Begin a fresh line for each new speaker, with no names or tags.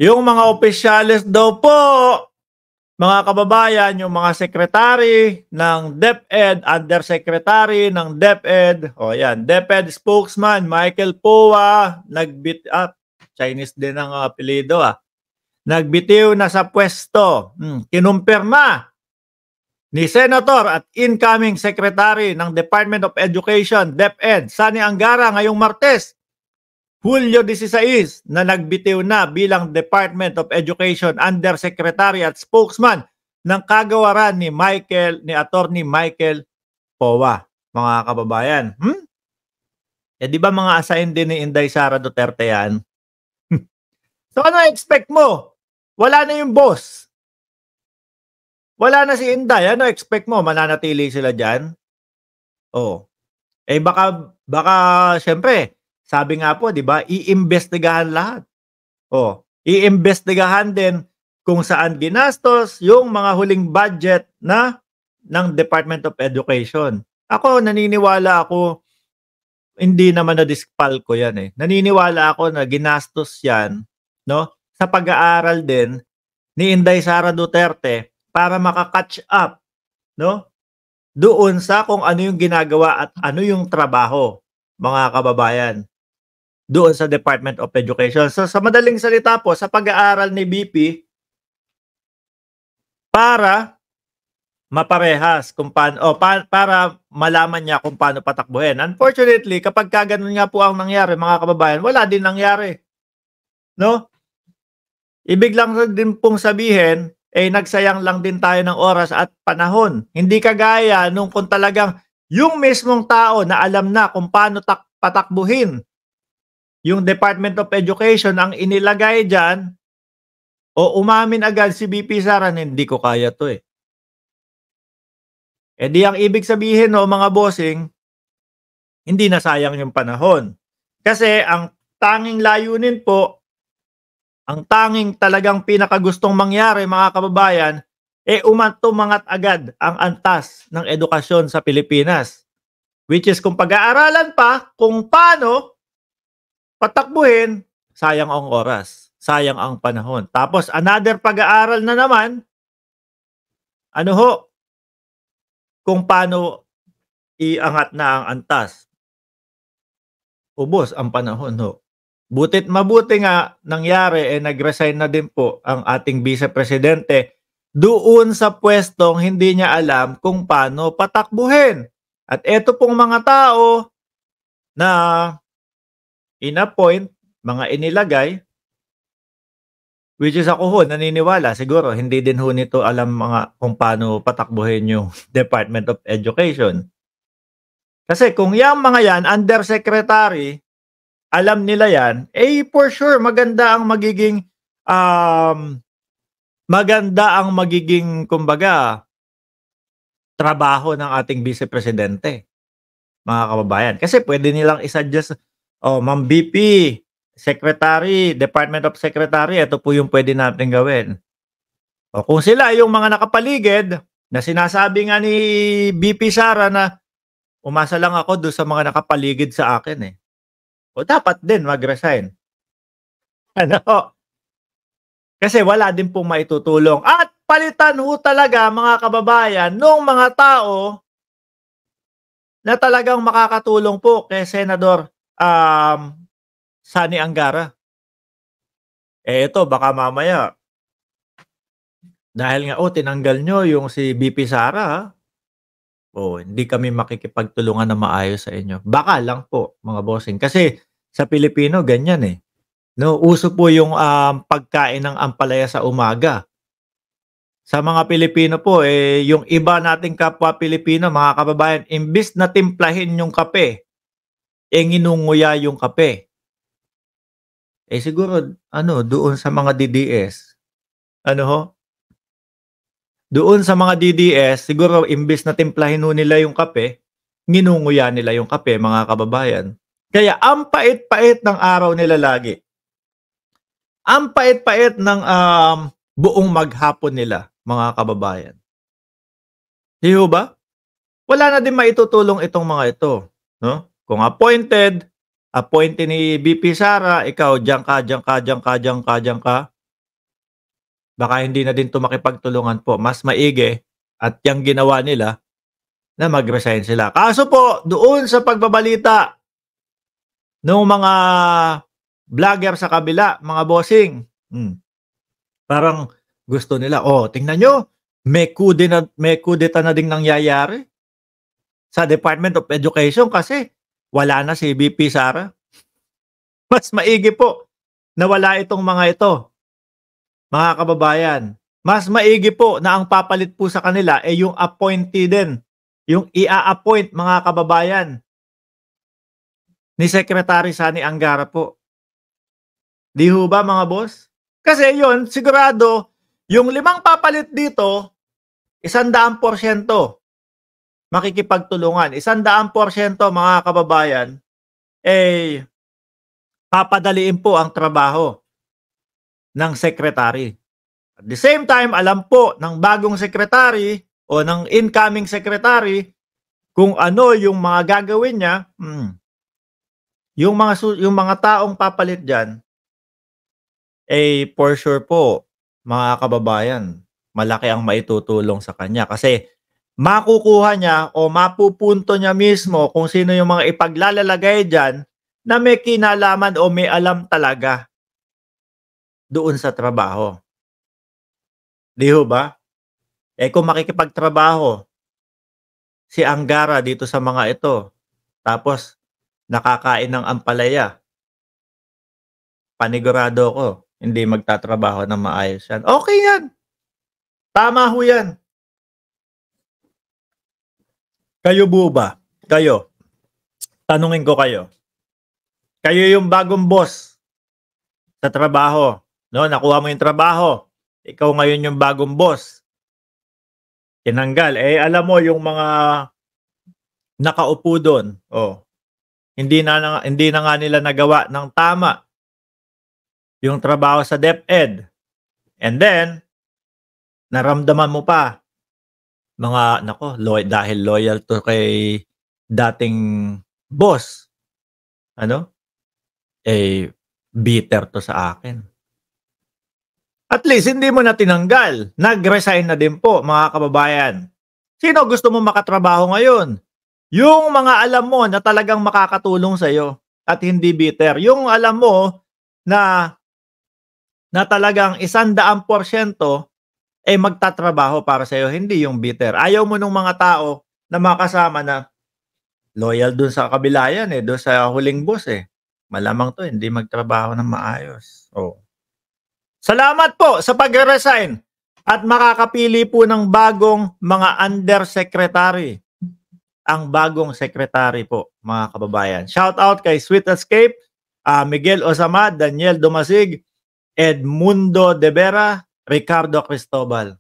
Yung mga opisyales daw po, mga kababayan, yung mga sekretary ng DepEd, undersecretary ng DepEd, o yan, DepEd spokesman Michael Poa, Chinese din ang apelyido nagbitiw na sa pwesto. Kinumpirma ni Senator at incoming Secretary ng Department of Education, DepEd, Sani Angara ngayong Martes, Hulyo 16 na nagbitiw na bilang Department of Education Undersecretary at spokesman ng kagawaran ni Attorney Michael Poa. Mga kababayan, di ba mga assign din ni Inday Sara Duterte yan? So ano expect mo? Wala na yung boss. Wala na si Inday. Ano expect mo? Mananatili sila dyan? Baka syempre, sabi nga po, di ba, iimbestigahan lahat. Iimbestigahan din kung saan ginastos yung mga huling budget ng Department of Education. Ako, naniniwala ako, hindi naman na-dispal ko yan eh. Naniniwala ako na ginastos yan, no, sa pag-aaral din ni Inday Sara Duterte para maka-catch up, no, doon sa kung ano yung ginagawa at ano yung trabaho, mga kababayan, doon sa Department of Education. So sa madaling salita po, sa pag-aaral ni BP para maparehas kung paano, para malaman niya kung paano patakbuhin. Unfortunately, kapag ganun nga po ang nangyari, mga kababayan, wala din nangyari. No? Ibig lang din pong sabihin, nagsayang lang din tayo ng oras at panahon. Hindi kagaya nung kung talagang yung mismong tao na alam na kung paano patakbuhin yung Department of Education ang inilagay dyan, o umamin agad si BP Sara, hindi ko kaya to eh. Di ang ibig sabihin, no, mga bossing, hindi na sayang yung panahon. Kasi ang tanging layunin po, ang tanging talagang pinakagustong mangyari, mga kababayan, umangat agad ang antas ng edukasyon sa Pilipinas. Which is kung pag-aaralan pa kung paano patakbuhin, sayang ang oras, sayang ang panahon. Tapos another pag-aaral na naman, kung paano iangat na ang antas. Ubos ang panahon Butit mabuti nga nangyari, nag-resign na din po ang ating Vice Presidente doon sa pwestong hindi niya alam kung paano patakbuhin. At eto pong mga tao na in-appoint, mga inilagay, which is ako naniniwala, siguro hindi din nito alam kung paano patakbuhin yung Department of Education. Kasi kung yung mga yan, undersecretary, alam nila yan, for sure, maganda ang magiging, kumbaga, trabaho ng ating Vice Presidente, mga kababayan. Kasi pwede nilang isa-adjust, Ma'am BP, Secretary, Department of Secretary, ito po yung pwede natin gawin. Kung sila yung mga nakapaligid, na sinasabi nga ni BP Sara na umasa lang ako doon sa mga nakapaligid sa akin dapat din mag-resign. Kasi wala din pong maitutulong. At palitan talaga, mga kababayan, nung mga tao na talagang makakatulong po kay Senador Sani Angara. Ito, baka mamaya, dahil nga, tinanggal nyo yung si BP Sara, hindi kami makikipagtulungan na maayos sa inyo. Baka lang po, mga bossing. Kasi sa Pilipino, ganyan No, uso po yung pagkain ng ampalaya sa umaga. Sa mga Pilipino po, yung iba nating kapwa Pilipino, mga kababayan, imbis na timplahin yung kape, nginunguya yung kape. Siguro, doon sa mga DDS, doon sa mga DDS, siguro, imbis na timplahin nila yung kape, nginunguya nila yung kape, mga kababayan. Kaya, ang pait-pait ng araw nila lagi. Ang pait-pait ng buong maghapon nila, mga kababayan. Di ba? Wala na din maitutulong itong mga ito. No? Kung appointed ni BP Sara, ikaw, diyan ka. baka hindi na din 'to makipagtulungan po. Mas maigi at yang ginawa nila na mag-resign sila. Kaso po, doon sa pagbabalita nung mga vlogger sa kabila, mga bossing, parang gusto nila, "Oh, tingnan niyo, may kudeta na ding nangyayari sa Department of Education kasi wala na si VP Sara." Mas maigi po na wala itong mga ito, mga kababayan. Mas maigi po na ang papalit po sa kanila ay yung appointee din, yung i-a-appoint, mga kababayan, ni Secretary Sani Angara po. 'Di ho ba, mga boss? Kasi yon sigurado yung 5 papalit dito, 100% makikipagtulungan. 100% mga kababayan, eh, papadaliin po ang trabaho ng secretary. At the same time, alam po ng bagong secretary o ng incoming secretary kung ano yung mga gagawin niya. Yung mga taong papalit diyan, eh, for sure po, mga kababayan, malaki ang maitutulong sa kanya kasi makukuha niya o mapupunto niya mismo kung sino yung mga ipaglalalagay diyan na may kinalaman o may alam talaga doon sa trabaho. 'Di ho ba? Eh, kung makikipagtrabaho si Angara dito sa mga ito, tapos nakakain ng ampalaya, panigurado ko hindi magtatrabaho ng maayos yan. Okay yan, tama ho yan. Kayo po ba? Kayo, tanungin ko kayo. Kayo yung bagong boss sa trabaho, no? Nakuha mo yung trabaho, ikaw ngayon yung bagong boss. Tinanggal, eh alam mo yung mga nakaupo doon, oh, hindi na nga nila nagawa ng tama yung trabaho sa DepEd. And then naramdaman mo pa mga dahil loyal to kay dating boss, ano? Eh, bitter to sa akin. At least hindi mo na tinanggal, nag-resign na din po, mga kababayan. Sino gusto mo makatrabaho ngayon? Yung mga alam mo na talagang makakatulong sa'yo at hindi bitter. Yung alam mo na talagang 100% eh magtatrabaho para sa'yo, hindi yung bitter. Ayaw mo nung mga tao na makasama na loyal dun sa kabila yan dun sa huling boss Malamang to hindi magtrabaho ng maayos. Oh. Salamat po sa pag-resign at makakapili po ng bagong mga undersecretary. Ang bagong secretary po, mga kababayan. Shout out kay Sweet Escape, Miguel Osamad, Daniel Dumasig, Edmundo De Vera, Ricardo Cristobal.